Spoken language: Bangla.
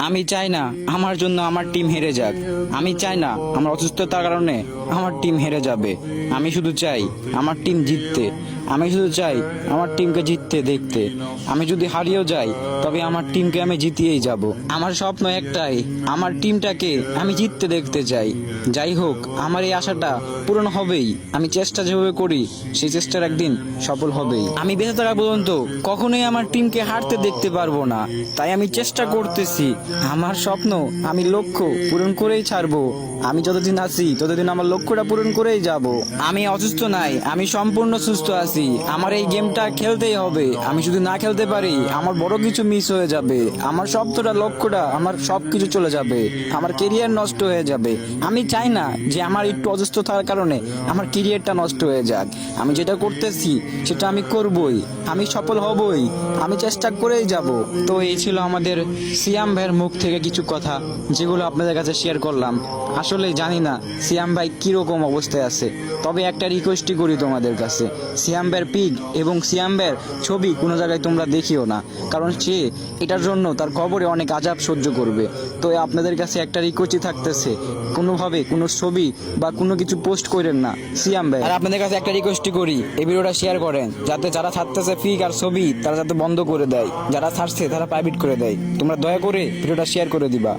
আমি চাই না আমার জন্য আমার টিম হেরে যাক। আমি চাই না আমার অসুস্থতার কারণে আমার টিম হেরে যাবে। আমি শুধু চাই আমার টিম জিততে। আমি শুধু চাই আমার টিমকে জিততে দেখতে। আমি যদি হারিয়েও যাই তবে আমার টিমকে আমি জিতিয়েই যাব। আমার স্বপ্ন একটাই, আমার টিমটাকে আমি জিততে দেখতে চাই। যাই হোক, আমার এই আশাটা পূরণ হবেই। আমি চেষ্টা যেভাবে করি সেই চেষ্টার একদিন সফল হবেই। আমি বেঁচে থাকা পর্যন্ত কখনোই আমার টিমকে হারতে দেখতে পারবো না। তাই আমি চেষ্টা করতেছি। আমার স্বপ্ন, আমি লক্ষ্য পূরণ করেই ছাড়বো। আমি যতদিন আছি ততদিন আমার লক্ষ্যটা পূরণ করেই যাব। আমি অসুস্থ নাই, আমি সম্পূর্ণ সুস্থ আছি। আমার এই গেমটা খেলতেই হবে। আমি যদি না খেলতে পারি আমার বড় কিছু মিস হয়ে যাবে। আমার স্বপ্নটা, লক্ষ্যটা, আমার সবকিছু চলে যাবে। আমার কেরিয়ার নষ্ট হয়ে যাবে। আমি চাই না যে আমার একটু অসুস্থ থাকার কারণে আমার কেরিয়ারটা নষ্ট হয়ে যাক। আমি যেটা করতেছি সেটা আমি করবই। আমি সফল হবই। আমি চেষ্টা করেই যাব। তো এই ছিল আমাদের সিয়াম ভাইয়ের মুখ থেকে কিছু কথা, যেগুলো আপনাদের কাছে শেয়ার করলাম। আসলে জানি না সিয়াম ভাই কিরকম অবস্থায় আছে, তবে একটা রিকোয়েস্টই করি তোমাদের কাছে, সিয়াম ভাইয়ের পিক এবং সিয়াম ভাইয়ের ছবি কোনো জায়গায় তোমরা দেখিও না, কারণ সে এটার জন্য তার কবরে অনেক আযাব সহ্য করবে। তো আপনাদের কাছে একটা রিকোয়েস্টই থাকতেছে, কোনোভাবে কোনো ছবি বা কোনো কিছু পোস্ট করেন না সিয়াম ভাই। আর আপনাদের কাছে একটা রিকোয়েস্টই করি, এই ভিডিওটা শেয়ার করেন, যাতে যারা ছাড়তেছে পিক আর ছবি তারা যাতে বন্ধ করে দেয়, যারা ছাড়ছে তারা প্রাইভেট করে দেয়। তোমরা দয়া করে ভিডিওটা শেয়ার করে দিবা।